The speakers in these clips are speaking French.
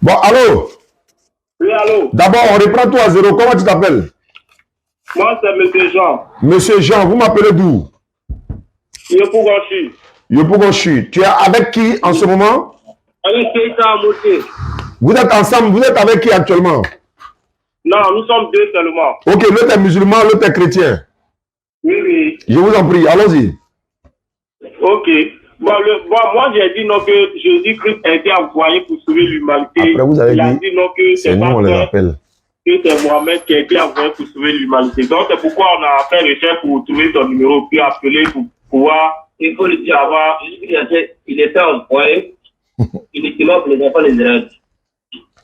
Bon, allô? Oui, allô? D'abord, on reprend tout à zéro. Comment tu t'appelles? Moi, c'est M. Jean. Monsieur Jean, vous m'appelez d'où? Yopougonchi. Yopougonchi. Tu es avec qui en ce moment? Avec Keita Amoté. Vous êtes ensemble, vous êtes avec qui actuellement? Non, nous sommes deux seulement. Ok, l'autre est musulman, l'autre est chrétien. Oui, oui. Je vous en prie, allons-y. Ok. Bon, moi, j'ai dit non que Jésus-Christ a été envoyé pour sauver l'humanité. Après, vous avez Il a dit, dit non que c'est nous, on les appelle. Que c'est Mohamed qui a été envoyé pour sauver l'humanité. Donc, c'est pourquoi on a fait recherche pour trouver ton numéro, puis appeler pour pouvoir. Il faut le dire avant, il était envoyé uniquement pour les enfants d'Israël.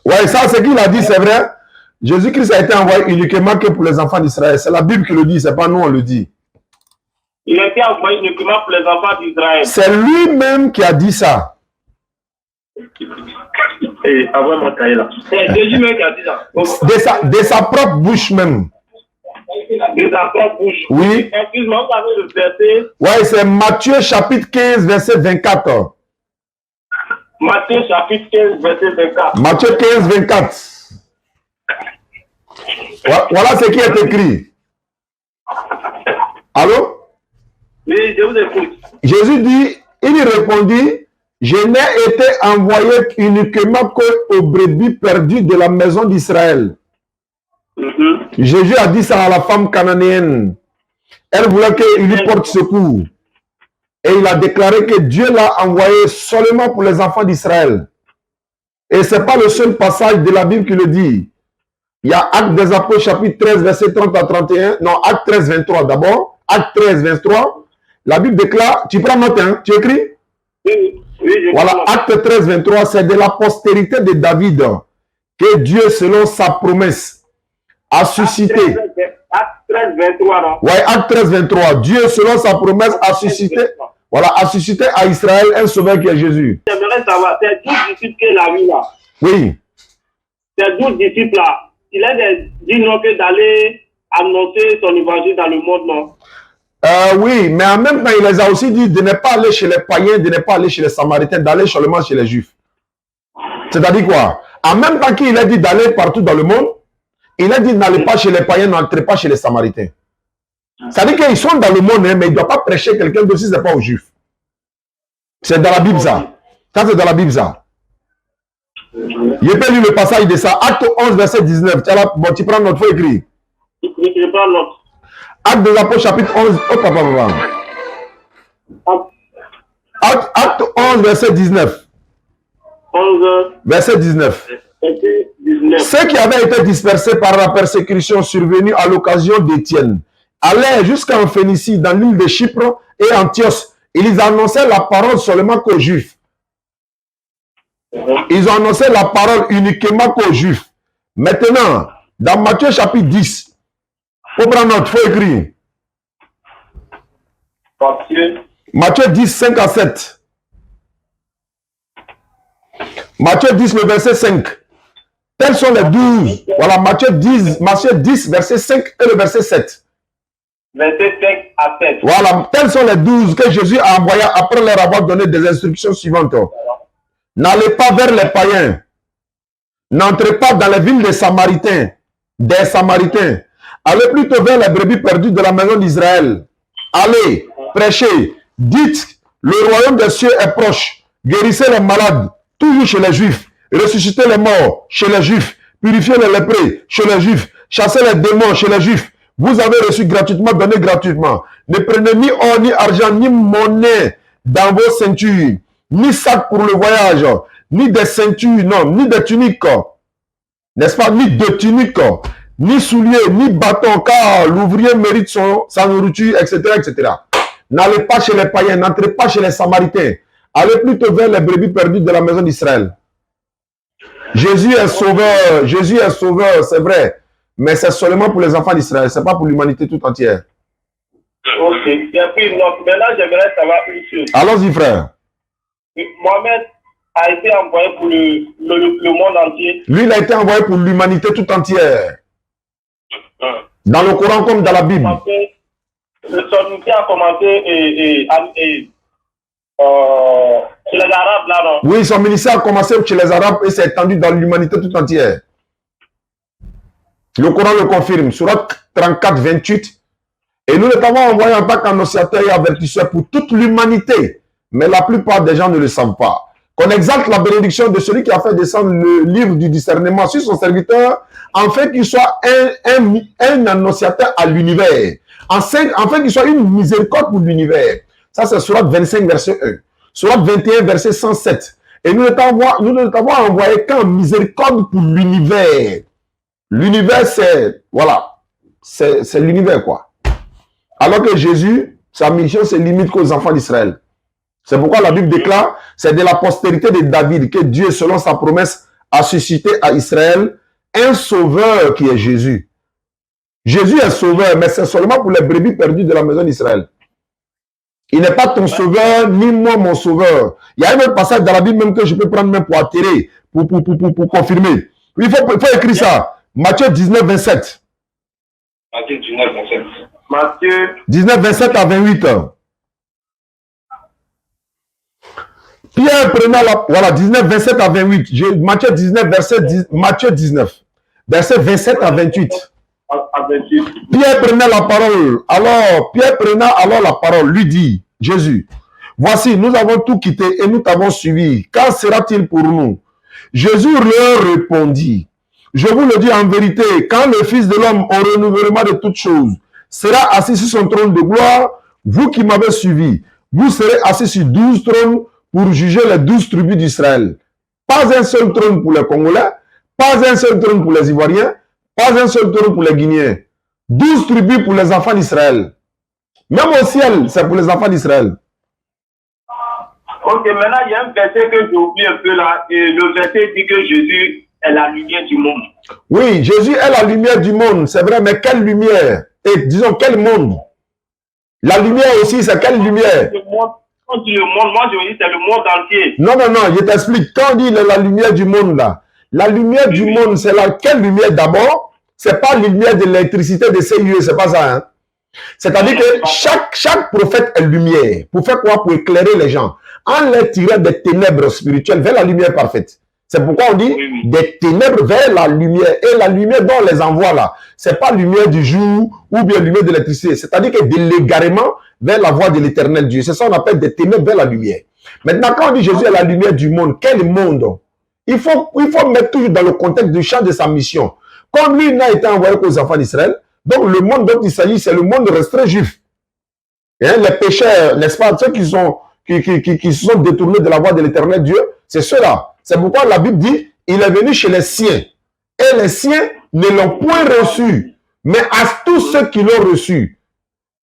Ouais, ça, c'est qu'il a dit, c'est vrai. Jésus-Christ a été envoyé uniquement que pour les enfants d'Israël. C'est la Bible qui le dit, c'est pas nous, on le dit. Il a été envoyé uniquement pour les enfants d'Israël. C'est lui-même qui a dit ça. Et avant mon cahier là. C'est Jésus même qui a dit ça. De sa propre bouche même. De sa propre bouche. Oui. Excuse-moi, vous avez le verset. Ouais, c'est Matthieu chapitre 15, verset 24. Matthieu chapitre 15, verset 24. Matthieu 15, 24. Voilà ce qui est écrit. Allô? Oui, je vous écoute. Jésus dit, il répondit, je n'ai été envoyé uniquement qu'aux brebis perdues de la maison d'Israël. Jésus a dit ça à la femme cananéenne. Elle voulait qu'il lui porte secours. Et il a déclaré que Dieu l'a envoyé seulement pour les enfants d'Israël. Et ce n'est pas le seul passage de la Bible qui le dit. Il y a Actes des Apôtres, chapitre 13, verset 30 à 31. Non, Actes 13, 23 d'abord. Actes 13, 23. La Bible déclare, tu prends note, hein, tu écris? Oui, voilà, Acte 13, 23, c'est de la postérité de David que Dieu, selon sa promesse, a suscité. Acte 13, 23, non? Oui, Acte 13, 23. Dieu, selon sa promesse, a suscité, voilà, a suscité à Israël un sauveur qui est Jésus. J'aimerais savoir, c'est 12 disciples qu'il a mis là. Oui. Ces 12 disciples là, il a dit non que d'aller annoncer son évangile dans le monde, non? Oui, mais en même temps, il les a aussi dit de ne pas aller chez les païens, de ne pas aller chez les samaritains, d'aller seulement chez les juifs. C'est-à-dire quoi? En même temps qu'il a dit d'aller partout dans le monde, il a dit n'allez pas chez les païens, n'entrez pas chez les samaritains. C'est-à-dire qu'ils sont dans le monde, hein, mais il ne doit pas prêcher quelqu'un d'autre si ce n'est pas aux juifs. C'est dans la Bible ça. Ça, c'est dans la Bible ça. Je peux lire le passage de ça. Acte 11, verset 19. Bon, tu prends notre feuille écrit. Je prends notre. Acte des Apôtres, chapitre 11. Oh, papa. Acte 11, verset 19. 11. Verset 19. Ceux qui avaient été dispersés par la persécution survenue à l'occasion d'Étienne allaient jusqu'en Phénicie, dans l'île de Chypre et Antioche. Ils annonçaient la parole seulement qu'aux Juifs. Ils ont annoncé la parole uniquement qu'aux Juifs. Maintenant, dans Matthieu chapitre 10, il faut prendre notre feuille écrit. Matthieu 10, 5 à 7. Matthieu 10, le verset 5. Tels sont les 12. Voilà, Matthieu 10, verset 5 et le verset 7. Verset 5 à 7. Voilà, tels sont les 12 que Jésus a envoyés après leur avoir donné des instructions suivantes. N'allez pas vers les païens. N'entrez pas dans les villes des Samaritains. Allez plutôt vers les brebis perdues de la maison d'Israël. Allez, prêchez. Dites, le royaume des cieux est proche. Guérissez les malades, toujours chez les Juifs. Ressuscitez les morts chez les Juifs. Purifiez les lépreux chez les Juifs. Chassez les démons chez les Juifs. Vous avez reçu gratuitement, donnez gratuitement. Ne prenez ni or, ni argent, ni monnaie dans vos ceintures. Ni sac pour le voyage, ni des ceintures, non, ni des tuniques, n'est-ce pas, ni de tuniques, ni souliers, ni bâtons, car l'ouvrier mérite sa nourriture, etc., etc. N'allez pas chez les païens, n'entrez pas chez les samaritains. Allez plutôt vers les brebis perdues de la maison d'Israël. Jésus est sauveur, c'est vrai, mais c'est seulement pour les enfants d'Israël, ce n'est pas pour l'humanité tout entière. Ok, et puis maintenant j'aimerais savoir une chose. Allons-y, frère. Mohamed a été envoyé pour le monde entier. Lui, il a été envoyé pour l'humanité tout entière. Dans le Coran comme dans la Bible. Son unité a commencé chez les Arabes, là, non? Oui, son ministère a commencé chez les Arabes et s'est étendu dans l'humanité tout entière. Le Coran le confirme. Surat 34, 28. Et nous l'avons envoyé en tant qu'annonciateur et avertisseur pour toute l'humanité. Mais la plupart des gens ne le savent pas. Qu'on exalte la bénédiction de celui qui a fait descendre le livre du discernement sur son serviteur, afin qu'il soit un annonciateur à l'univers. Afin qu'il soit une miséricorde pour l'univers. Ça, c'est Surat 25, verset 1. Surat 21, verset 107. Et nous ne t'avons envoyé qu'en miséricorde pour l'univers. L'univers, c'est, voilà, c'est l'univers, quoi. Alors que Jésus, sa mission se limite qu'aux enfants d'Israël. C'est pourquoi la Bible déclare, c'est de la postérité de David que Dieu, selon sa promesse, a suscité à Israël un sauveur qui est Jésus. Jésus est sauveur, mais c'est seulement pour les brebis perdues de la maison d'Israël. Il n'est pas ton sauveur, ni moi mon sauveur. Il y a un autre passage dans la Bible même que je peux prendre même pour atterrir, pour confirmer. Il faut écrire ça. Matthieu 19, 27. Matthieu 19, 27. Matthieu 19, 27 à 28. Pierre prenant la... Voilà, 19, 27 à 28. Matthieu 19, Matthieu 19, verset 27 à 28. Pierre prenait la parole. Pierre prenant alors la parole, lui dit, Jésus, voici, nous avons tout quitté et nous t'avons suivi. Quand sera-t-il pour nous? Jésus leur répondit, je vous le dis en vérité, quand le Fils de l'homme, au renouvellement de toutes choses, sera assis sur son trône de gloire, vous qui m'avez suivi, vous serez assis sur 12 trônes pour juger les 12 tribus d'Israël. Pas un seul trône pour les Congolais, pas un seul trône pour les Ivoiriens, pas un seul trône pour les Guinéens. 12 tribus pour les enfants d'Israël. Même au ciel, c'est pour les enfants d'Israël. Ok, maintenant il y a un verset que j'ai oublié un peu là, et le verset dit que Jésus est la lumière du monde. Oui, Jésus est la lumière du monde, c'est vrai, mais quelle lumière? Et disons, quel monde? La lumière aussi, c'est quelle lumière? Quand on dit le monde, moi je me dis c'est le monde entier. Non, non, non, je t'explique. Quand on dit la lumière du monde là, la lumière du monde, c'est laquelle lumière d'abord? C'est pas la lumière de l'électricité de CIE, c'est pas ça, hein? C'est-à-dire que chaque prophète est lumière. Pour faire quoi? Pour éclairer les gens. En les tirant des ténèbres spirituelles vers la lumière parfaite. C'est pourquoi on dit des ténèbres vers la lumière. Et la lumière dont on les envoie là, c'est pas la lumière du jour ou bien la lumière de l'électricité. C'est-à-dire que de l'égarement vers la voie de l'éternel Dieu. C'est ça qu'on appelle des ténèbres vers la lumière. Maintenant, quand on dit Jésus est la lumière du monde, quel monde? Il faut mettre toujours dans le contexte du champ de sa mission. Comme lui n'a été envoyé qu'aux enfants d'Israël, donc le monde dont il s'agit, c'est le monde restreint juif. Et les pécheurs, n'est-ce pas, ceux qui se sont détournés de la voie de l'éternel Dieu, c'est ceux-là. C'est pourquoi la Bible dit, il est venu chez les siens. Et les siens ne l'ont point reçu. Mais à tous ceux qui l'ont reçu,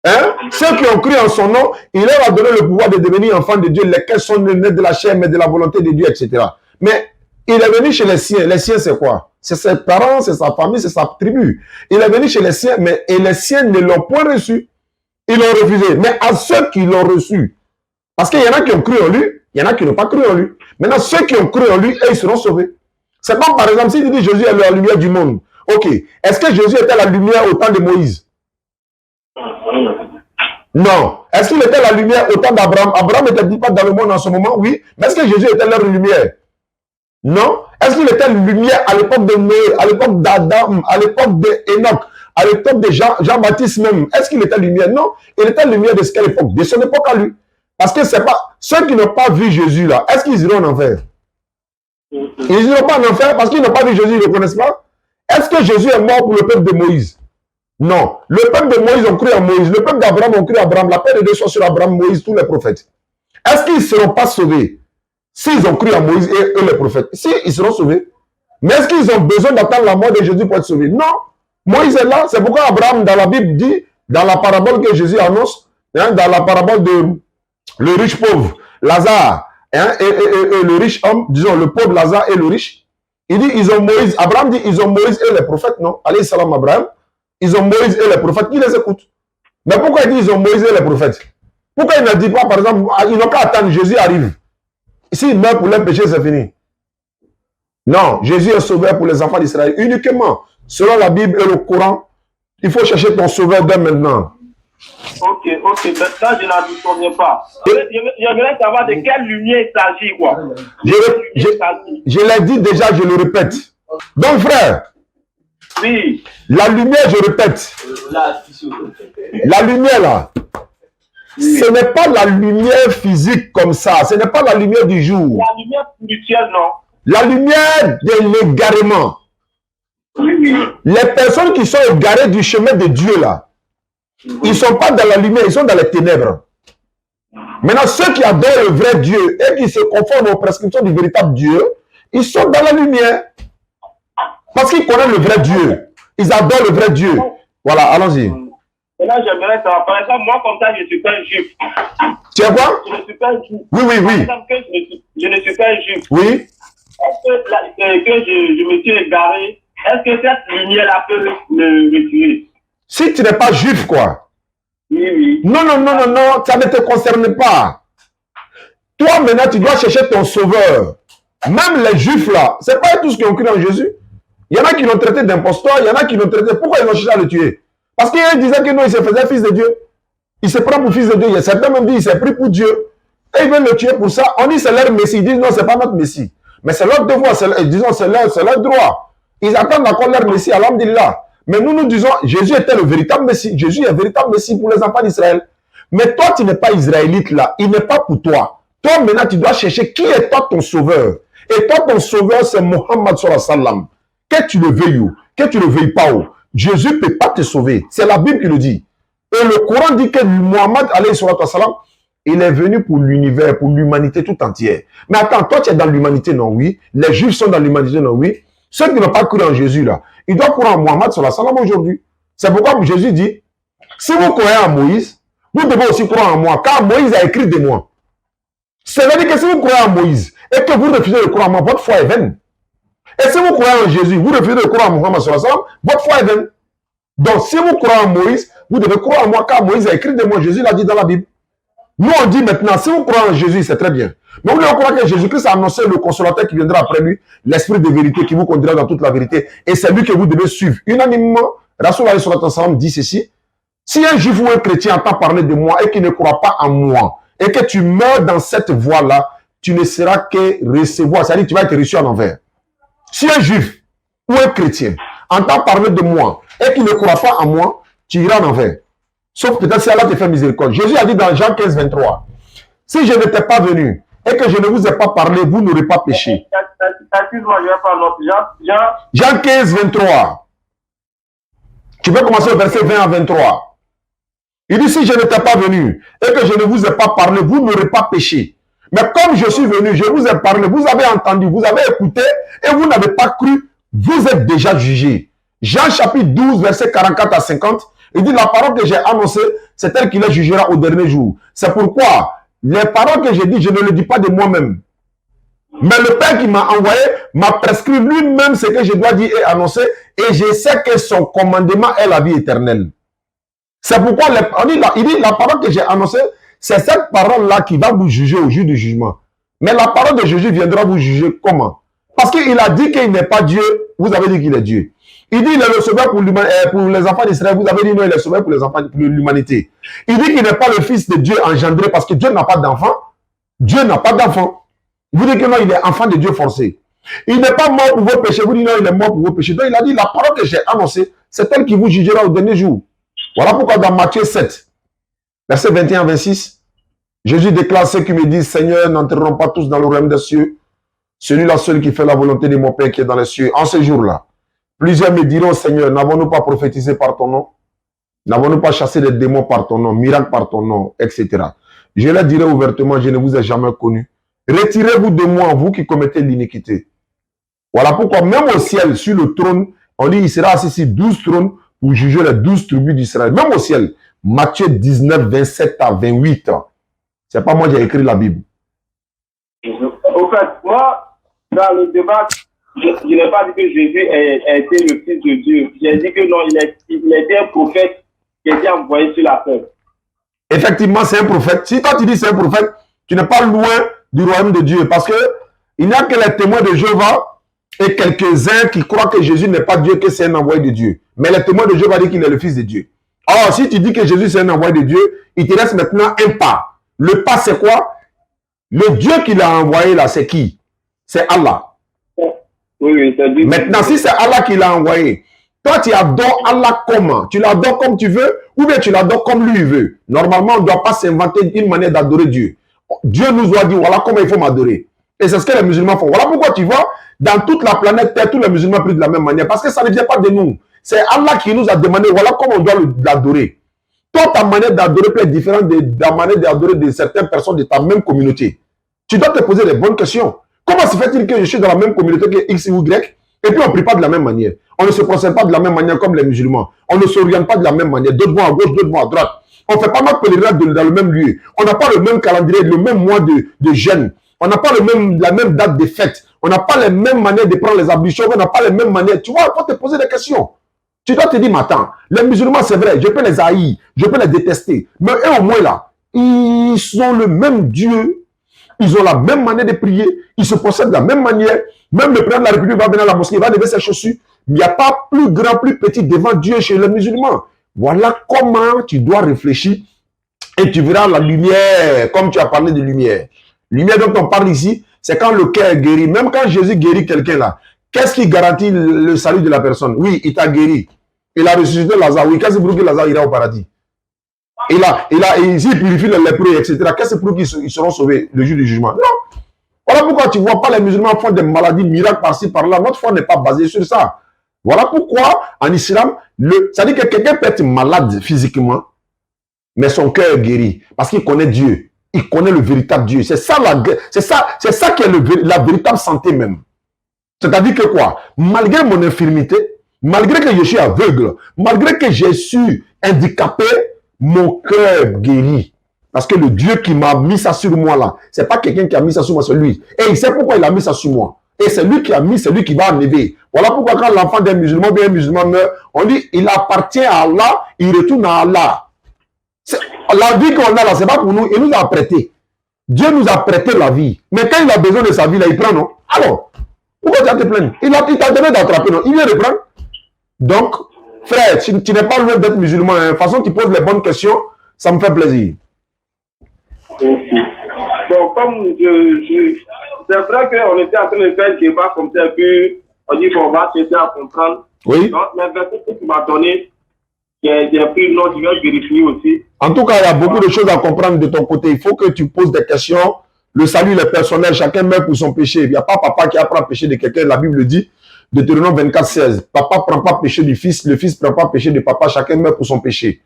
hein, ceux qui ont cru en son nom, il leur a donné le pouvoir de devenir enfants de Dieu, lesquels sont nés de la chair, mais de la volonté de Dieu, etc. Mais il est venu chez les siens. Les siens, c'est quoi? C'est ses parents, c'est sa famille, c'est sa tribu. Il est venu chez les siens, et les siens ne l'ont point reçu. Ils l'ont refusé. Mais à ceux qui l'ont reçu, parce qu'il y en a qui ont cru en lui, il y en a qui n'ont pas cru en lui. Maintenant, ceux qui ont cru en lui, eux, ils seront sauvés. C'est comme par exemple, si tu dis Jésus est la lumière du monde. Ok. Est-ce que Jésus était la lumière au temps de Moïse? Non. Est-ce qu'il était la lumière au temps d'Abraham? Abraham n'était pas dans le monde en ce moment? Oui. Mais est-ce que Jésus était leur lumière? Non. Est-ce qu'il était une lumière à l'époque de Noé, à l'époque d'Adam, à l'époque d'Enoch, à l'époque de Jean-Baptiste même? Est-ce qu'il était lumière? Non. Il était lumière de quelle époque? De son époque à lui. Parce que c'est pas... Ceux qui n'ont pas vu Jésus là, est-ce qu'ils iront en enfer? Ils n'iront pas en enfer parce qu'ils n'ont pas vu Jésus, ils ne le connaissent pas. Est-ce que Jésus est mort pour le peuple de Moïse? Non. Le peuple de Moïse ont cru en Moïse. Le peuple d'Abraham ont cru en Abraham. La paix de Dieu soit sur Abraham, Moïse, tous les prophètes. Est-ce qu'ils ne seront pas sauvés s'ils ont cru en Moïse et les prophètes? Si, ils seront sauvés. Mais est-ce qu'ils ont besoin d'attendre la mort de Jésus pour être sauvés? Non. Moïse est là. C'est pourquoi Abraham, dans la Bible, dit, dans la parabole que Jésus annonce, hein, dans la parabole de le riche pauvre, Lazare, hein, et le riche homme, disons le pauvre Lazare et le riche, il dit, ils ont Moïse. Abraham dit, ils ont Moïse et les prophètes, non? Alayhi salam Abraham. Ils ont Moïse et les prophètes, qui les écoutent? Mais pourquoi il dit, ils ont Moïse et les prophètes? Pourquoi il ne dit pas, par exemple, ils n'ont qu'à attendre, Jésus arrive. S'il meurt pour leur péché, c'est fini. Non, Jésus est sauveur pour les enfants d'Israël. Uniquement, selon la Bible et le Coran, il faut chercher ton sauveur dès maintenant. Ok, maintenant je n'en souviens pas. J'aimerais savoir de quelle lumière il s'agit, quoi. Je l'ai dit déjà, je le répète. Donc, frère, oui. La lumière, je répète, la lumière là, ce n'est pas la lumière physique comme ça, ce n'est pas la lumière du jour. La lumière spirituelle, non. La lumière de l'égarement. Oui. Les personnes qui sont égarées du chemin de Dieu là, ils ne sont pas dans la lumière, ils sont dans les ténèbres. Maintenant, ceux qui adorent le vrai Dieu et qui se conforment aux prescriptions du véritable Dieu, ils sont dans la lumière. Parce qu'ils connaissent le vrai Dieu. Ils adorent le vrai Dieu. Voilà, allons-y. Et là, j'aimerais savoir, par exemple, moi, comme ça, je ne suis pas un juif. Tu es quoi? Je ne suis pas un juif. Oui. Par exemple, que je ne suis pas un juif. Oui. Est-ce que je me suis égaré? Est-ce que cette lumière-là peut me retirer? Si tu n'es pas juif, quoi. Oui. Non, ça ne te concerne pas. Toi, maintenant, tu dois chercher ton sauveur. Même les juifs, là, ce n'est pas tous qui ont cru en Jésus. Il y en a qui l'ont traité d'imposteur, il y en a qui l'ont traité... Pourquoi ils ont cherché à le tuer? Parce qu'ils disaient que non, il se faisait fils de Dieu. Il se prend pour fils de Dieu. Il y a certains même disent qu'il s'est pris pour Dieu. Et ils veulent le tuer pour ça. On dit c'est leur Messie. Ils disent non, c'est pas notre Messie. Mais c'est leur devoir, disons, c'est leur droit. Ils attendent encore leur Messie, alhamdulillah. Mais nous disons, Jésus était le véritable Messie. Jésus est le véritable Messie pour les enfants d'Israël. Mais toi, tu n'es pas israélite là. Il n'est pas pour toi. Toi, maintenant, tu dois chercher qui est toi ton sauveur. Et toi, ton sauveur, c'est Mohammed sallallahu alayhi wa sallam. Que tu le veuilles ou que tu ne le veuilles pas ou, Jésus ne peut pas te sauver. C'est la Bible qui le dit. Et le Coran dit que Mohammed alayhi wa sallam, il est venu pour l'univers, pour l'humanité tout entière. Mais attends, toi tu es dans l'humanité, non, oui. Les Juifs sont dans l'humanité, non, oui. Ceux qui n'ont pas cru en Jésus, là, ils doivent croire en Mohammed sallallahu alayhi wa sallam aujourd'hui. C'est pourquoi Jésus dit, si vous croyez en Moïse, vous devez aussi croire en moi, car Moïse a écrit de moi. C'est-à-dire que si vous croyez en Moïse et que vous refusez de croire en moi, votre foi est vaine. Et si vous croyez en Jésus, vous refusez de croire en Mohammed sallallahu alayhi wa sallam, votre foi est vaine. Donc, si vous croyez en Moïse, vous devez croire en moi, car Moïse a écrit de moi. Jésus l'a dit dans la Bible. Nous, on dit maintenant, si vous croyez en Jésus, c'est très bien. Mais vous devez croire que Jésus-Christ a annoncé le consolateur qui viendra après lui, l'esprit de vérité qui vous conduira dans toute la vérité. Et c'est lui que vous devez suivre. Unanimement, Rasoul alayhi wa sallam dit ceci. Si un juif ou un chrétien entend parler de moi et qui ne croit pas en moi, et que tu meurs dans cette voie-là, tu ne seras que recevoir. C'est-à-dire que tu vas être reçu en envers. Si un juif ou un chrétien entend parler de moi et qui ne croit pas en moi, tu iras en enfer. Sauf peut-être si Allah te fait miséricorde. Jésus a dit dans Jean 15, 23, si je n'étais pas venu et que je ne vous ai pas parlé, vous n'aurez pas péché. Excuse-moi, je vais pas l'autre. Jean 15, 23. Tu peux commencer au verset 20 à 23. Il dit, si je n'étais pas venu et que je ne vous ai pas parlé, vous n'aurez pas péché. Mais comme je suis venu, je vous ai parlé, vous avez entendu, vous avez écouté et vous n'avez pas cru, vous êtes déjà jugés. Jean chapitre 12, verset 44 à 50, il dit, la parole que j'ai annoncée, c'est elle qui les jugera au dernier jour. C'est pourquoi les paroles que j'ai dites, je ne les dis pas de moi-même. Mais le Père qui m'a envoyé m'a prescrit lui-même ce que je dois dire et annoncer, et je sais que son commandement est la vie éternelle. C'est pourquoi il dit, la parole que j'ai annoncée, c'est cette parole-là qui va vous juger au jour du jugement. Mais la parole de Jésus viendra vous juger comment? Parce qu'il a dit qu'il n'est pas Dieu, vous avez dit qu'il est Dieu. Il dit qu'il est le sauveur pour les enfants d'Israël, vous avez dit non, il est le sauveur pour les enfants de l'humanité. Il dit qu'il n'est pas le fils de Dieu engendré parce que Dieu n'a pas d'enfant. Dieu n'a pas d'enfant. Vous dites que non, il est enfant de Dieu forcé. Il n'est pas mort pour vos péchés, vous dites non, il est mort pour vos péchés. Donc il a dit, la parole que j'ai annoncée, c'est elle qui vous jugera au dernier jour. Voilà pourquoi dans Matthieu 7, verset 21-26, Jésus déclare ceux qui me disent, Seigneur, n'entreront pas tous dans le royaume des cieux. Celui-là seul qui fait la volonté de mon Père qui est dans les cieux. En ce jour-là, plusieurs me diront, Seigneur, n'avons-nous pas prophétisé par ton nom? N'avons-nous pas chassé des démons par ton nom, miracles par ton nom, etc. Je leur dirai ouvertement, je ne vous ai jamais connu. Retirez-vous de moi, vous qui commettez l'iniquité. Voilà pourquoi même au ciel, sur le trône, on dit, il sera assis sur 12 trônes pour juger les 12 tribus d'Israël. Même au ciel, Matthieu 19, 27 à 28. C'est pas moi qui ai écrit la Bible. Au fait, moi, dans le débat, je n'ai pas dit que Jésus a été le fils de Dieu. J'ai dit que non, il était un prophète qui a été envoyé sur la terre. Effectivement, c'est un prophète. Si toi tu dis c'est un prophète, tu n'es pas loin du royaume de Dieu. Parce que il n'y a que les témoins de Jéhovah et quelques-uns qui croient que Jésus n'est pas Dieu, que c'est un envoyé de Dieu. Mais les témoins de Jéhovah disent qu'il est le fils de Dieu. Alors, si tu dis que Jésus c'est un envoyé de Dieu, il te reste maintenant un pas. Le pas, c'est quoi? Le Dieu qui l'a envoyé là, c'est qui? C'est Allah. Oui, c'est Dieu. Maintenant, si c'est Allah qui l'a envoyé, toi, tu adores Allah comment? Tu l'adores comme tu veux ou bien tu l'adores comme lui veut? Normalement, on ne doit pas s'inventer une manière d'adorer Dieu. Dieu nous a dit, voilà comment il faut m'adorer. Et c'est ce que les musulmans font. Voilà pourquoi tu vois, dans toute la planète Terre, tous les musulmans prient de la même manière. Parce que ça ne vient pas de nous. C'est Allah qui nous a demandé, voilà comment on doit l'adorer. Toi, ta manière d'adorer peut être différente de la manière d'adorer de certaines personnes de ta même communauté. Tu dois te poser les bonnes questions. Comment se fait-il que je suis dans la même communauté que X ou Y et puis on ne prie pas de la même manière? On ne se procède pas de la même manière comme les musulmans. On ne s'oriente pas de la même manière. D'autres vont à gauche, d'autres vont à droite. On ne fait pas notre pèlerinage dans le même lieu. On n'a pas le même calendrier, le même mois de jeûne. On n'a pas la même date de fête. On n'a pas les mêmes manières de prendre les ablutions. On n'a pas les mêmes manières. Tu vois, il faut te poser des questions. Tu dois te dire, mais attends, les musulmans, c'est vrai, je peux les haïr, je peux les détester. Mais eux, au moins, là, ils sont le même Dieu. Ils ont la même manière de prier. Ils se procèdent de la même manière. Même le président de la République va venir à la mosquée, il va lever ses chaussures. Il n'y a pas plus grand, plus petit devant Dieu chez les musulmans. Voilà comment tu dois réfléchir et tu verras la lumière, comme tu as parlé de lumière. Lumière dont on parle ici, c'est quand le cœur est guéri. Même quand Jésus guérit quelqu'un là, qu'est-ce qui garantit le salut de la personne? Oui, il t'a guéri. Il a ressuscité Lazare. Oui, qu'est-ce qui prouve que Lazare ira au paradis? S'il purifie les lépreux, etc., qu'est-ce qui prouve qu'ils seront sauvés le jour du jugement? Non. Voilà pourquoi tu ne vois pas les musulmans font des maladies, miracles par-ci, par-là. Notre foi n'est pas basée sur ça. Voilà pourquoi, en islam, ça dit que quelqu'un peut être malade physiquement, mais son cœur est guéri. Parce qu'il connaît Dieu. Il connaît le véritable Dieu. C'est ça qui est la véritable santé même. C'est-à-dire que quoi? Malgré mon infirmité, malgré que je suis aveugle, malgré que je suis handicapé, mon cœur guérit. Parce que le Dieu qui m'a mis ça sur moi là, c'est pas quelqu'un qui a mis ça sur moi, c'est lui. Et il sait pourquoi il a mis ça sur moi. Et c'est lui qui a mis, c'est lui qui va enlever. Voilà pourquoi quand l'enfant d'un musulman, bien un musulman meurt, on dit il appartient à Allah, il retourne à Allah. La vie qu'on a là, c'est pas pour nous, il nous a prêté. Dieu nous a prêté la vie. Mais quand il a besoin de sa vie là, il prend, non? Alors, pourquoi tu vas te plaindre? Il t'a donné d'attraper, non? Il vient de prendre. Donc, frère, tu n'es pas loin d'être musulman. De toute façon, tu poses les bonnes questions, ça me fait plaisir. Bon, comme c'est vrai qu'on était en train de faire le débat comme ça, puis on dit qu'on va chercher à comprendre. Oui. Donc, les versets que tu m'as donné, j'ai pris non, je vais vérifier aussi. En tout cas, il y a beaucoup de choses à comprendre de ton côté. Il faut que tu poses des questions. Le salut, il est personnel. Chacun meurt pour son péché. Il n'y a pas papa qui apprend le péché de quelqu'un. La Bible dit, Deutéronome 24, 16. Papa ne prend pas péché du fils. Le fils ne prend pas péché de papa. Chacun meurt pour son péché.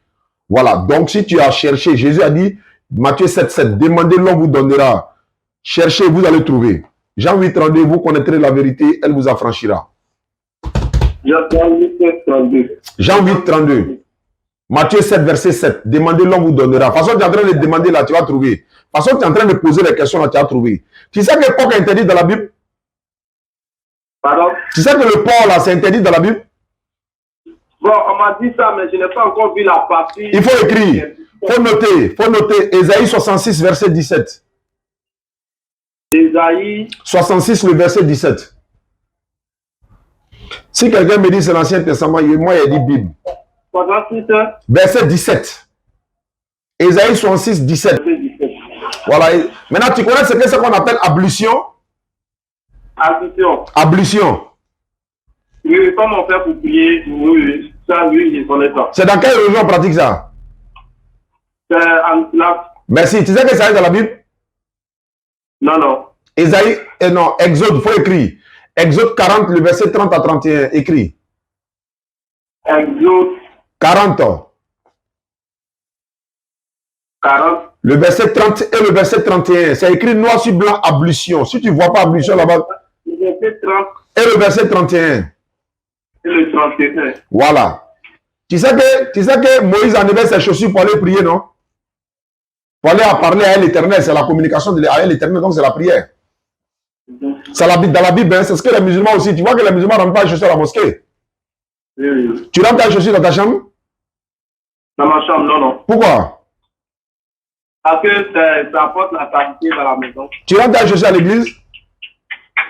Voilà. Donc, si tu as cherché, Jésus a dit, Matthieu 7, 7, demandez, l'on vous donnera. Cherchez, vous allez trouver. Jean 8, 32, vous connaîtrez la vérité, elle vous affranchira. Jean 8, 32. Matthieu 7, verset 7. Demandez, l'on vous donnera. De toute façon, tu es en train de demander là, tu vas trouver. De toute façon, tu es en train de poser les questions là, tu vas trouver. Tu sais que le porc est interdit dans la Bible? Pardon? Tu sais que le porc là, c'est interdit dans la Bible? Bon, on m'a dit ça, mais je n'ai pas encore vu la partie. Il faut écrire. Il faut noter. Ésaïe 66, verset 17. Ésaïe 66, le verset 17. Si quelqu'un me dit c'est l'Ancien Testament, moi, il dit Bible. 66, verset 17. Ésaïe 66, 17. Voilà. Maintenant, tu connais ce que c'est qu'on appelle ablution? Ablution. Ablution. Oui, comme on fait pour prier, oui, ça, oui, je connais ça. C'est dans quelle religion on pratique ça? C'est en islam. Merci. Tu sais que ça est dans la Bible? Non, non. Ésaïe, non, Exode, il faut écrire. Exode 40, le verset 30 à 31, écrit. Exode 40. 40. Le verset 30 et le verset 31. C'est écrit noir sur blanc, ablution. Si tu ne vois pas ablution là-bas. Le verset 30. Et le verset 31. Et le 31. Voilà. Tu sais que Moïse enlevait ses chaussures pour aller prier, non? Pour aller parler à l'Éternel. C'est la communication avec l'Éternel, donc c'est la prière. C'est dans la Bible, hein, c'est ce que les musulmans aussi. Tu vois que les musulmans ne rentrent pas les chaussures à la mosquée. Oui. Tu rentres tes chaussures dans ta chambre? Dans ma chambre, non, non. Pourquoi? Parce que ça apporte la qualité dans la maison. Tu rentres tes chaussures à l'église?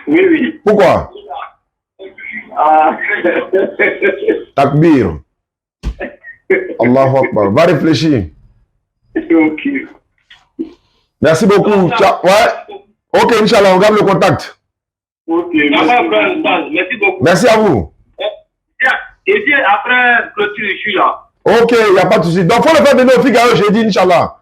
Oui, oui. Pourquoi? Ah. Takbir. Allahu Akbar. Va réfléchir. Ok. Merci beaucoup. Ouais. Ok, Inch'Allah, on garde le contact. Ok. Merci beaucoup. Merci à vous. Et puis après clôture, je suis là. Ok, il n'y a pas de souci. Donc, il faut le faire venir au Figaro jeudi, Inch'Allah.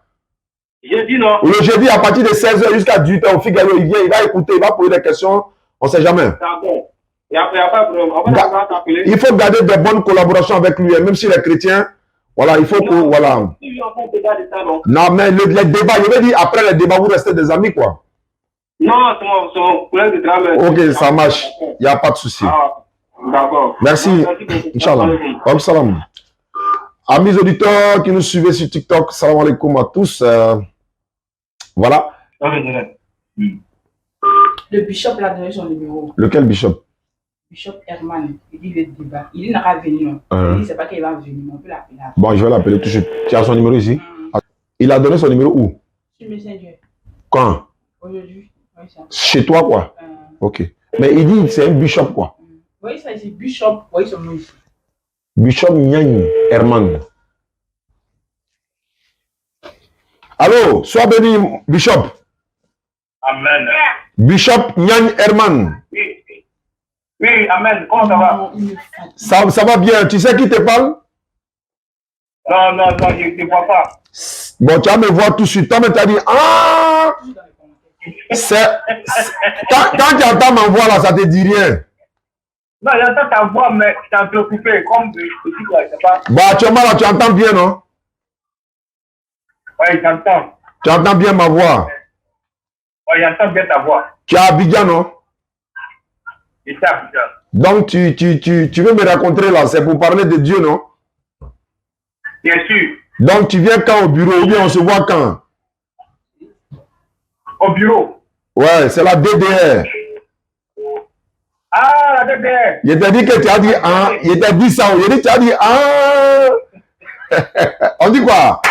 Jeudi, non? Ou le jeudi, à partir de 16h jusqu'à 18h au Figaro, il vient, il va écouter, il va poser des questions. On ne sait jamais. D'accord. Il n'y a pas de problème. On va t'appeler. Il faut garder des bonnes collaborations avec lui, même s'il est chrétien. Voilà, il faut que. Voilà. Non, mais les débats, je veux dire, après les débats, vous restez des amis, quoi. Non, c'est mon collègue de travail. Ok, ça marche. Il n'y a pas de souci. D'accord. Merci. Inch'Allah. Wa salam. Amis auditeurs qui nous suivez sur TikTok, salam alaikum à tous. Voilà. Le bishop l'a donné son numéro. Lequel bishop? Bishop Herman. Il dit le débat. Il dit n'a pas venir. Il dit c'est pas qu'il va venir, mais on peut l'appeler. Bon, je vais l'appeler tout de suite. Tu as son numéro ici? Il a donné son numéro où? Sur Messenger. Quand? Aujourd'hui. Oui, ça. Chez toi, quoi? Ok. Mais il dit c'est un bishop, quoi? Oui, ça, c'est Bishop. Oui, son nom ici. Bishop Nyang Herman. Allô, sois béni, Bishop. Amen. Bishop Nyang Herman. Oui. Oui, amen. Comment ça va? Ça va bien. Tu sais qui te parle? Non, je ne te vois pas. Bon, tu vas me voir tout de suite. Toi, tu as dit, ah, quand tu entends ma voix là, ça te dit rien. Non, j'entends ta voix, mais je suis préoccupé. Comme je dis, je sais pas. Bon, actuellement là, tu entends bien, non? Oui, j'entends. Tu entends bien ma voix? Oui, j'entends bien ta voix. Tu es à Abidjan, non? Je suis à Abidjan. Donc, tu veux me raconter là, c'est pour parler de Dieu, non? Bien sûr. Donc, tu viens quand au bureau ou bien on se voit quand? Au bureau. Ouais, c'est la DDR. Ah, la DDR. Je t'ai dit que tu as dit ah. Je t'ai dit ça. Je dit tu as dit ah. On dit quoi?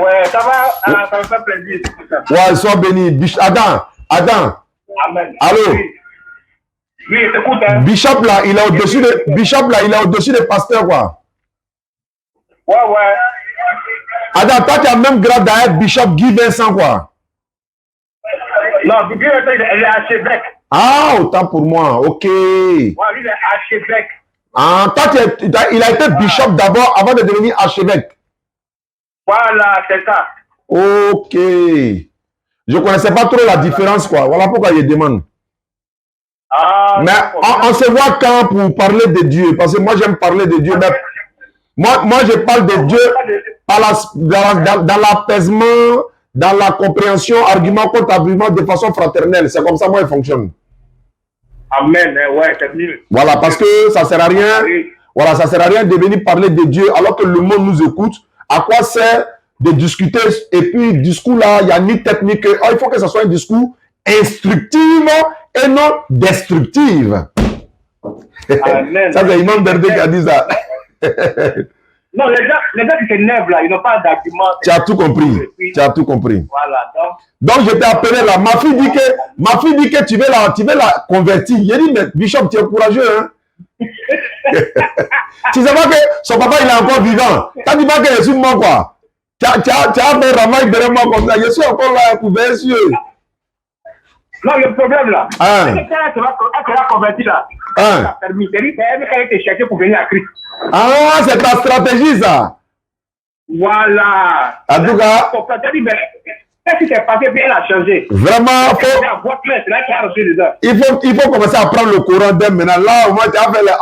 Ouais, ça va, ça me fait plaisir. Ouais, sois béni. Adam. Amen. Allô? Oui, écoute. Hein. Bishop là, il est au-dessus des pasteurs, quoi. Ouais. Adam, toi, tu as même grade à être Bishop Guy Vincent, quoi. Non, Guy Vincent, il est archevêque. Ah, autant pour moi, ok. Ouais, lui, il est archevêque. Ah, toi, il a été bishop d'abord avant de devenir archevêque. Voilà, c'est ça. Ok. Je ne connaissais pas trop la différence, quoi. Voilà pourquoi je demande. Ah, mais on se voit quand pour parler de Dieu? Parce que moi, j'aime parler de Dieu. Mais moi, je parle de Dieu dans l'apaisement, dans la compréhension, argument contre argument, de façon fraternelle. C'est comme ça, moi, il fonctionne. Amen, ouais, c'est mieux. Voilà, parce que ça ne sert à rien. Voilà, ça sert à rien de venir parler de Dieu alors que le monde nous écoute. À quoi sert de discuter? Et puis, discours là, il n'y a ni tête ni queue. Il faut que ce soit un discours instructif et non destructif. Amen. Ça, c'est Imam Berdé qui a dit ça. Non, les gens qui s'énervent là, ils n'ont pas d'argument. Tu as tout compris. Tu as tout compris. Voilà, donc je t'ai appelé là. Ma fille dit que tu veux la convertir. J'ai dit, mais Bishop, tu es courageux, hein? Tu sais pas que son papa, il est encore vivant. Quand tu vois que je suis mort, quoi. Tu as un ramaille derrière moi comme ça. Je suis encore là, couvert sur eux. Non, le problème là, c'est qu'elle va convertir là. Ça a permis. C'est qu'elle était cherchée pour venir à Christ. Ah, c'est ta stratégie, ça. Voilà. En tout cas, qu'est-ce qui s'est passé? Puis elle a changé. Vraiment, il faut commencer à prendre le courant d'elle maintenant. Là, au moins, tu as fait les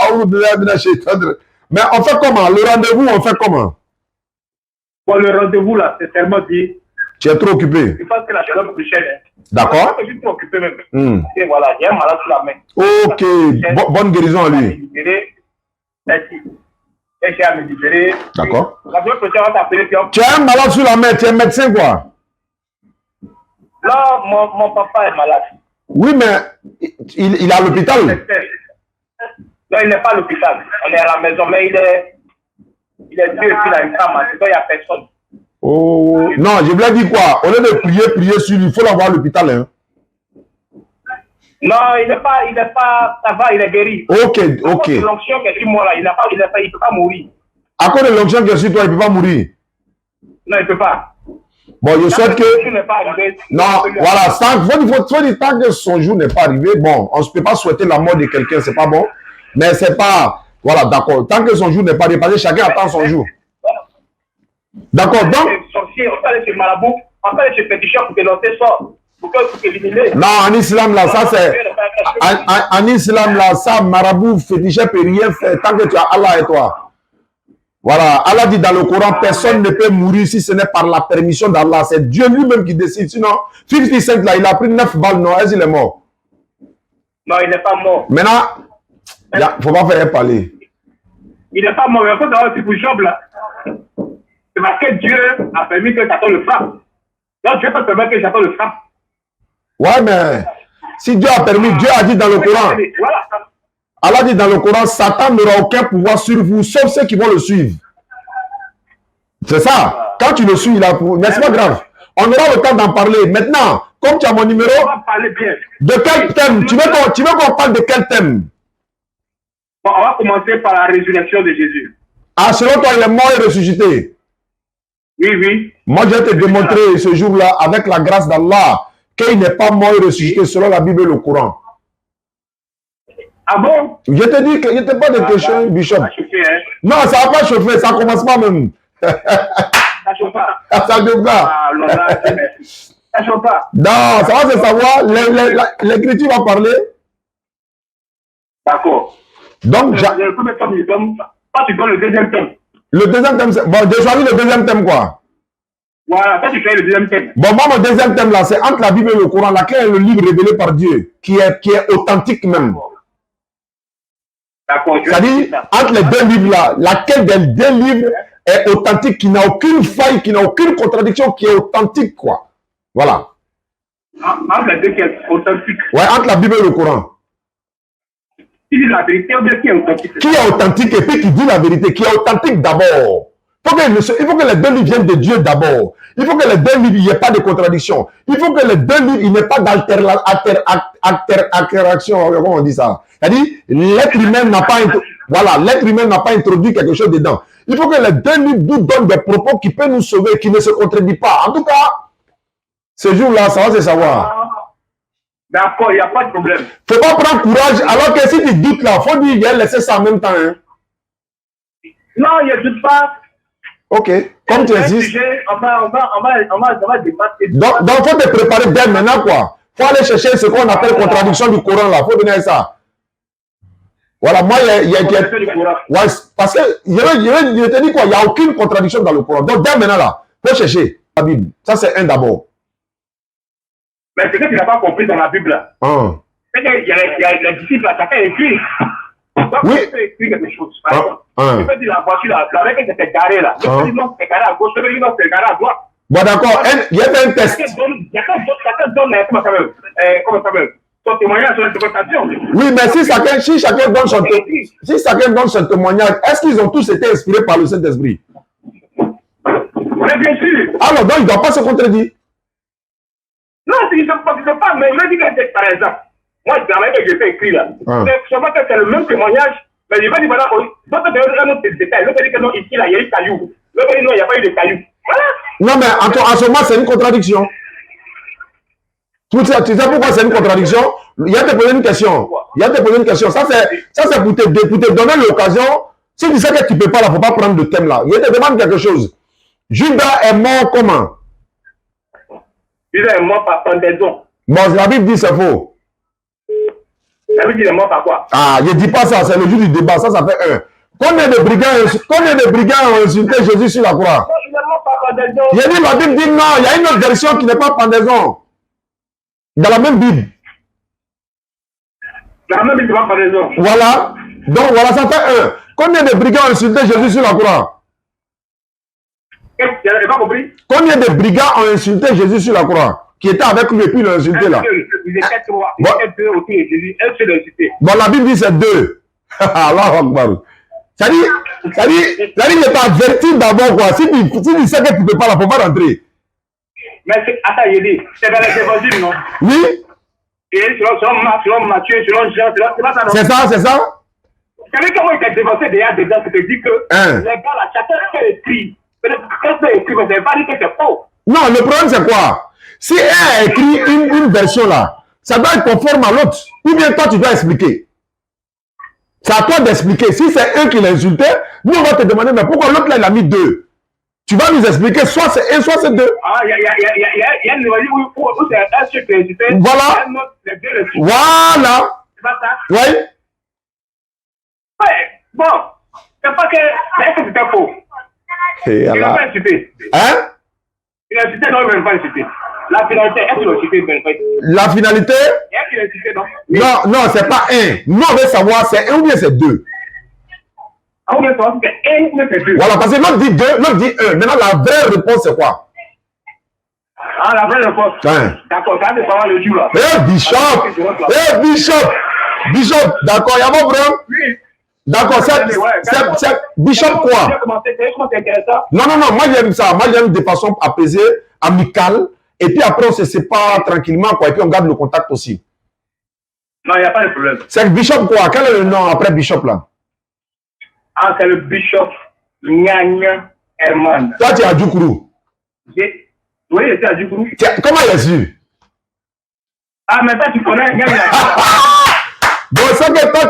mais on fait comment? Le rendez-vous, on fait comment? Bon, le rendez-vous là, c'est tellement dit. Tu es trop occupé. Je pense que la semaine prochaine. D'accord. Je suis trop occupé même. Et voilà, j'ai un malade sous la main. Ok, bonne guérison à lui. Merci. Et j'ai à me libérer. D'accord. La semaine prochaine, on va t'appeler. Tu as un malade sous la main, tu es médecin quoi? Là, mon papa est malade. Oui, mais il est à l'hôpital. Non, il n'est pas à l'hôpital. On est à la maison, mais il est deux et puis il a une femme. Il n'y a personne. Oh, non, je voulais dire quoi? Au lieu de prier sur lui, il faut l'avoir à l'hôpital. Hein? Non, il n'est pas, ça va, il est guéri. Ok. L'onction qui est sur moi là, il ne peut pas mourir. À cause de l'onction qui est sur toi, il ne peut pas mourir. Non, il ne peut pas. Bon, je souhaite que... N'est pas arrivé, non, voilà, faut dire tant que son jour n'est pas arrivé, bon, on ne peut pas souhaiter la mort de quelqu'un, c'est pas bon. Mais c'est pas... Voilà, d'accord. Tant que son jour n'est pas arrivé, parce que chacun attend son jour. D'accord, donc... Sorcier, on peut aller chez Marabout, on peut aller chez Féticheur pour te lancer ça. Pour éliminer. Non, en islam, là, ça c'est... En islam, là, ça, marabout, féticheur ne peut rien faire tant que tu as Allah et toi. Voilà, Allah dit dans le Coran, personne ne peut mourir si ce n'est par la permission d'Allah. C'est Dieu lui-même qui décide. Sinon, 50 Cent, là, il a pris 9 balles, non, est-ce qu'il est mort? Non, il n'est pas mort. Maintenant, il ne faut pas faire parler. Il n'est pas mort, mais il faut savoir si pour Job, là, c'est parce que Dieu a permis que Satan le frappe. Donc, Dieu peut permettre que Satan le frappe. Ouais, mais si Dieu a permis, Dieu a dit dans le Coran, voilà. Allah dit dans le Coran, Satan n'aura aucun pouvoir sur vous, sauf ceux qui vont le suivre. C'est ça. Quand tu le suis, il a pour... Mais c'est pas grave. On aura le temps d'en parler. Maintenant, comme tu as mon numéro, On va parler bien. De quel thème? Tu veux qu'on parle de quel thème? Bon, on va commencer par la résurrection de Jésus. Ah, selon toi, il est mort et ressuscité. Oui, oui. Moi, je vais te démontrer ce jour-là, avec la grâce d'Allah, qu'il n'est pas mort et ressuscité selon la Bible et le Coran. Ah bon? Je te dis qu'il n'y a pas de question, Bishop. Ça chauffer, hein? Non, ça ne va pas chauffer, ça ne commence pas même. Ça chauffe pas. Ça ne chauffe pas. Ah, non, là, ça chauffe pas. Non, ça va se savoir. L'écriture va parler. D'accord. Donc, le premier thème, il donne. Toi, tu donnes le deuxième thème. le deuxième thème, c'est... Bon, j'ai choisi le deuxième thème, quoi. Voilà, toi, tu fais le deuxième thème. Bon, moi, mon deuxième thème, là, c'est entre la Bible et le Coran, laquelle est le livre révélé par Dieu, qui est authentique même. D'accord. C'est-à-dire, entre les deux livres-là, laquelle des deux livres est authentique, qui n'a aucune faille, qui n'a aucune contradiction, qui est authentique, quoi. Voilà. Entre les deux qui est authentique. Ouais, entre la Bible et le Coran. Qui dit la vérité ou bien qui est authentique? Qui est authentique et puis qui dit la vérité, qui est authentique d'abord. Il faut que les deux livres viennent de Dieu d'abord. Il faut que les deux livres, il n'y ait pas de contradiction. Il faut que les deux livres, il n'y ait pas d'altération. Comment on dit ça? C'est-à-dire, l'être humain n'a pas, voilà, l'être humain n'a pas introduit quelque chose dedans. Il faut que les deux livres nous donnent des propos qui peuvent nous sauver, qui ne se contredisent pas. En tout cas, ce jour-là, ça va se savoir. D'accord, il n'y a pas de problème. Il ne faut pas prendre courage, alors que si tu doutes là, il faut dire, il a laissé ça en même temps. Hein. Non, il ne doute pas. Ok, comme tu insistes. On va débattre. Donc, il faut te préparer dès maintenant, quoi. Il faut aller chercher ce qu'on appelle contradiction du Coran, là. Il faut venir ça. Voilà, moi, il y a... Ouais, parce que, je te dis quoi, il n'y a aucune contradiction dans le Coran. Donc, dès maintenant, là, il faut chercher la Bible. Ça, c'est un d'abord. Mais ce que tu n'as pas compris dans la Bible, là, c'est qu'il y a les disciples, là, chacun écrit. Donc, oui. tu peux écrire quelque chose. Par exemple, tu peux dire la voiture, là, la mec qui était garée, là. Tu peux dire non, c'est garé à gauche, tu peux dire non, c'est garé à droite. Bon, d'accord, il y a un test. Chacun donne, comment ça s'appelle, son témoignage, son interprétation. Oui, mais si chacun donne son témoignage, est-ce qu'ils ont tous été inspirés par le Saint-Esprit? Mais bien sûr. Alors, donc, il ne doit pas se contredire. Non, il ne se pas, mais il me dit que, par exemple, moi, dans la que j'ai fait écrire là, c'est seulement que c'est le même témoignage, mais il va dire, voilà, d'autres te donnent des détails. L'autre dit que non, ici, là, il y a eu caillou. L'autre dit non, il n'y a pas eu de caillou. Voilà. Non, mais en ce moment, c'est une contradiction. Tu sais pourquoi c'est une contradiction? Il y a te poser une question. Ça, c'est pour te donner l'occasion. Si tu sais que tu ne peux pas, il ne faut pas prendre le thème là. Il te demande quelque chose. Judas est mort comment? Judas est mort par pendaison. Bon, la Bible dit c'est faux. La Bible dit il est mort par quoi? Ah, je ne dis pas ça, c'est le jour du débat. Ça fait un. Combien de brigands ont insulté Jésus sur la croix? Il est mort par pendaison. J'ai dit, la Bible dit non, il y a une autre version qui n'est pas pendaison. Dans la même Bible. Dans la même Bible, c'est pas pendaison. Voilà. Donc voilà, ça fait un. Combien de brigands ont insulté Jésus sur la croix? Je n'avais pas compris. Combien de brigands ont insulté Jésus sur la croix? Qui était avec lui et puis l'ont insulté là. Il était trois. Il était deux aussi et Jésus. Un seul insulté. Bon, la Bible dit c'est deux. Allah Akbar. C'est-à-dire, je t'avertis d'abord quoi. Si tu sais que tu ne peux pas, il ne faut pas rentrer. Mais attends, il dit, c'est dans les évangiles, non? Oui. Et selon Marc, selon Matthieu, selon Jean, c'est pas ça, non? C'est ça. Celui qui a été dévancé déjà dedans, je te dis que les gars là, chacun fait écrit. Peut-être fait écrit, mais ça ne veut pas dire que c'est faux. Non, le problème c'est quoi? Si elle a écrit une version là, ça doit être conforme à l'autre. Ou bien toi, tu dois expliquer. C'est à toi d'expliquer. Si c'est eux qui l'insultaient, nous on va te demander, mais pourquoi l'autre là, il a mis 2? Tu vas nous expliquer, soit c'est 1, soit c'est 2. Ah, il y a une nouvelle où c'est un seul qui est insulté. Voilà. Voilà. C'est pas ça? Oui. Ouais, bon. C'est pas que. Est-ce que c'était faux? Et Il n'a alors... pas insulté. Hein? Il a insulté, non, il n'a pas insulté. La finalité, est-ce qu'il a insulté? La finalité? Est-ce qu'il a insulté, non? Non, non, c'est pas 1. Nous, on veut savoir, c'est 1 ou bien c'est 2. Ah, on veut savoir si c'est 1 ou bien c'est 2. Voilà, parce que l'autre dit 2, l'autre dit 1. Maintenant, la vraie réponse, c'est quoi? Ah, la vraie réponse. Hein? D'accord, ça dépend le jour là. Bishop! Bishop! D'accord, il y a mon problème? Oui. D'accord, c'est Bishop quoi? Non, moi j'aime ça. Moi j'aime de façon apaisée, amicale. Et puis après on se sépare tranquillement quoi. Et puis on garde le contact aussi. Non, il n'y a pas de problème. C'est Bishop quoi? Quel est le nom après Bishop là? Ah, c'est le Bishop Nyanya Herman. Toi tu es à Djoukourou? Oui, je suis à Djoukourou. Comment il est su? Ah, mais toi tu connais Nyanya. Bon, c'est que toi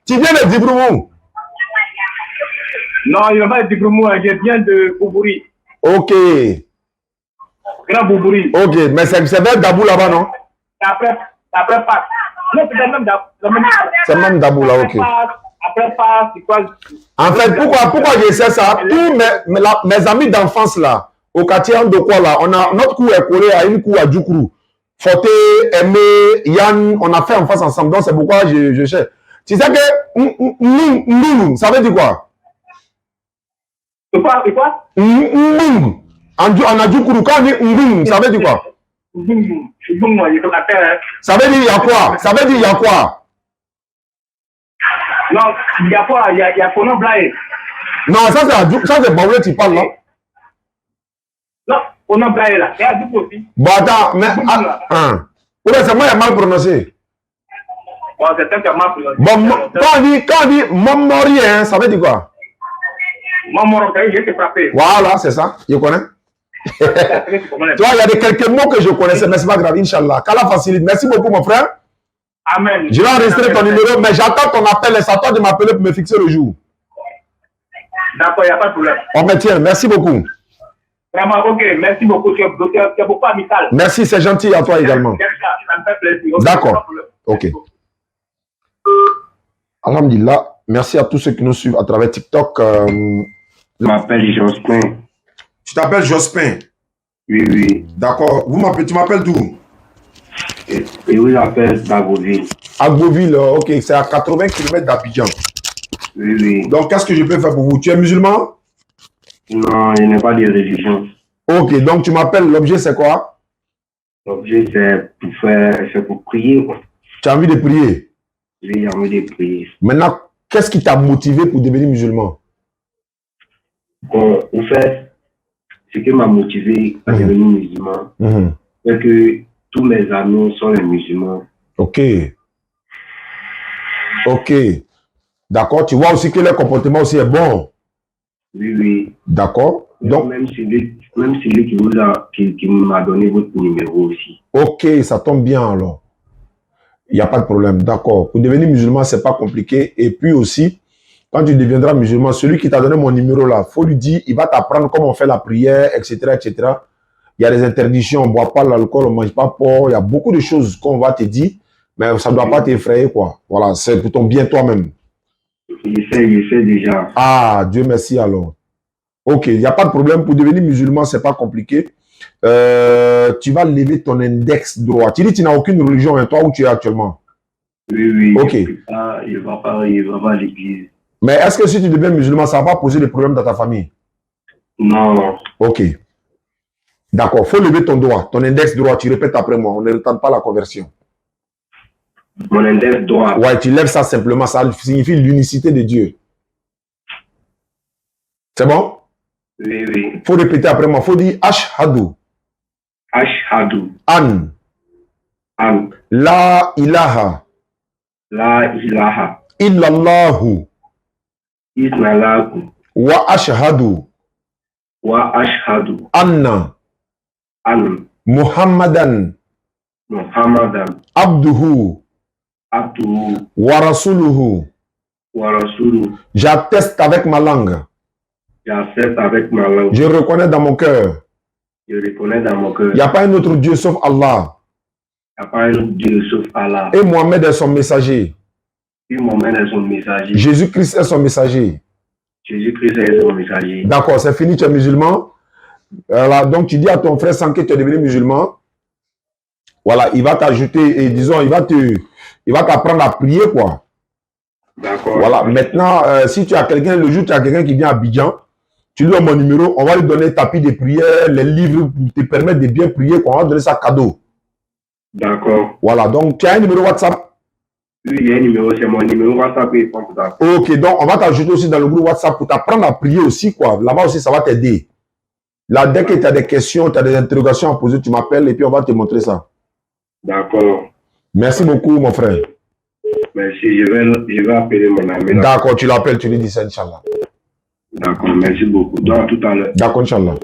tu viens de Djibrou? Non, il ne va pas de Djibrou, je viens de Boubouri. Ok. Grand Boubouri. Ok, mais c'est vers Dabou là-bas, non? Après Pâques. Non, c'est même Dabou. C'est même Dabou là, ok. Après Pâques, c'est quoi? En fait, pourquoi je sais ça? Tous mes amis d'enfance là, au quartier de quoi là, notre coup est collé à une coup à Djoukourou. Forté, Aimé, Yann, on a fait en face ensemble. Donc c'est pourquoi je cherche. Tu sais que Ngung, ça veut dire quoi? C'est quoi? Ngung. En Adjoukourou, quand on dit Ngung, ça veut dire quoi? Ça veut dire il y a quoi? Ça veut dire il y a quoi? Non, il y a quoi? Il y a Fono Blaye. Non, ça c'est Baoulé qui parle là. Non, Fono Blaye là. Il y a du aussi. Bon, attends, mais. Ouais, c'est moi qui ai mal prononcé. Bon, c'est un qui a mal prononcé. Bon, quand on dit Momori, hein, ça veut dire quoi? Momori, je t'ai frappé. Voilà, c'est ça. Je connais. Tu vois, il y a quelques mots que je connaissais, mais c'est pas grave, Inch'Allah. Qu'Allah facilite. Merci beaucoup, mon frère. Amen. Je vais enregistrer ton numéro, mais j'attends ton appel et ça de m'appeler pour me fixer le jour. D'accord, il n'y a pas de problème. On me tient, merci beaucoup. Vraiment, ok, merci beaucoup. Tu es beaucoup amical. Merci, c'est gentil à toi également. Ça me fait plaisir. D'accord. Ok. Alhamdulillah, merci à tous ceux qui nous suivent à travers TikTok. Je m'appelle Jospin. Tu t'appelles Jospin? Oui. D'accord. Tu m'appelles d'où? Et oui, j'appelle d'Agboville. Agboville, ok, c'est à 80 km d'Abidjan. Oui. Donc, qu'est-ce que je peux faire pour vous? Tu es musulman? Non, je n'ai pas de religion. Ok, donc tu m'appelles, l'objet c'est quoi? L'objet c'est pour prier. Quoi. Tu as envie de prier? Oui, j'ai envie de prier. Maintenant, qu'est-ce qui t'a motivé pour devenir musulman? Bon, en fait, ce qui m'a motivé à devenir musulman, c'est que tous mes amis sont les musulmans. Ok. D'accord, tu vois aussi que le comportement aussi est bon. Oui. D'accord. Donc, même celui qui m'a donné votre numéro aussi. Ok, ça tombe bien alors. Il n'y a pas de problème, d'accord. Pour devenir musulman, ce n'est pas compliqué. Et puis aussi, quand tu deviendras musulman, celui qui t'a donné mon numéro là, il faut lui dire, il va t'apprendre comment on fait la prière, etc., etc. Il y a des interdictions, on ne boit pas l'alcool, on ne mange pas porc. Il y a beaucoup de choses qu'on va te dire, mais ça ne doit pas t'effrayer, quoi. Voilà, c'est pour ton bien toi-même. Je sais déjà. Ah, Dieu merci alors. Ok, il n'y a pas de problème. Pour devenir musulman, ce n'est pas compliqué. Tu vas lever ton index droit. Tu dis que tu n'as aucune religion, hein, toi, où tu es actuellement? Oui. Ok. Il ne va pas à l'église. Mais est-ce que si tu deviens musulman, ça va pas poser des problèmes dans ta famille? Non. Ok. D'accord. Il faut lever ton doigt, ton index droit. Tu répètes après moi. On ne retente pas la conversion. Mon index droit. Ouais, tu lèves ça simplement. Ça signifie l'unicité de Dieu. C'est bon? Oui. Il faut répéter après moi. Il faut dire Ashhadu. Ashhadu. An. La ilaha. illallahu Isnallahu wa ashhadu wa ashhadu anna an Muhammadan Muhammadan abduhu abduhu wa rasuluhu. wa rasuluhu. J'atteste avec ma langue. J'accepte avec ma langue. Je reconnais dans mon cœur. Je reconnais dans mon cœur. Il n'y a pas un autre Dieu sauf Allah. Il n'y a pas un autre Dieu sauf Allah. Et Mohammed est son messager. Et Mohammed est son messager. Jésus-Christ est son messager. Jésus-Christ est son messager. D'accord, c'est fini, tu es musulman. Voilà, donc tu dis à ton frère sans que tu es devenu musulman. Voilà, il va t'ajouter et disons, il va t'apprendre à prier, quoi. D'accord. Voilà, maintenant, si tu as quelqu'un, le jour où tu as quelqu'un qui vient à Abidjan, tu lui donnes mon numéro, on va lui donner tapis de prière, les livres pour te permettre de bien prier, quoi. On va donner ça cadeau. D'accord. Voilà, donc tu as un numéro WhatsApp? Oui, il y a un numéro, c'est mon numéro WhatsApp et pour ça. Ok, donc on va t'ajouter aussi dans le groupe WhatsApp pour t'apprendre à prier aussi, quoi. Là-bas aussi, ça va t'aider. Là, dès que tu as des questions, tu as des interrogations à poser, tu m'appelles et puis on va te montrer ça. D'accord. Merci beaucoup, mon frère. Merci, je vais appeler mon ami. D'accord, tu l'appelles, tu lui dis ça, Inch'Allah. D'accord, merci beaucoup. Donc, à tout à l'heure. D'accord, Inch'Allah.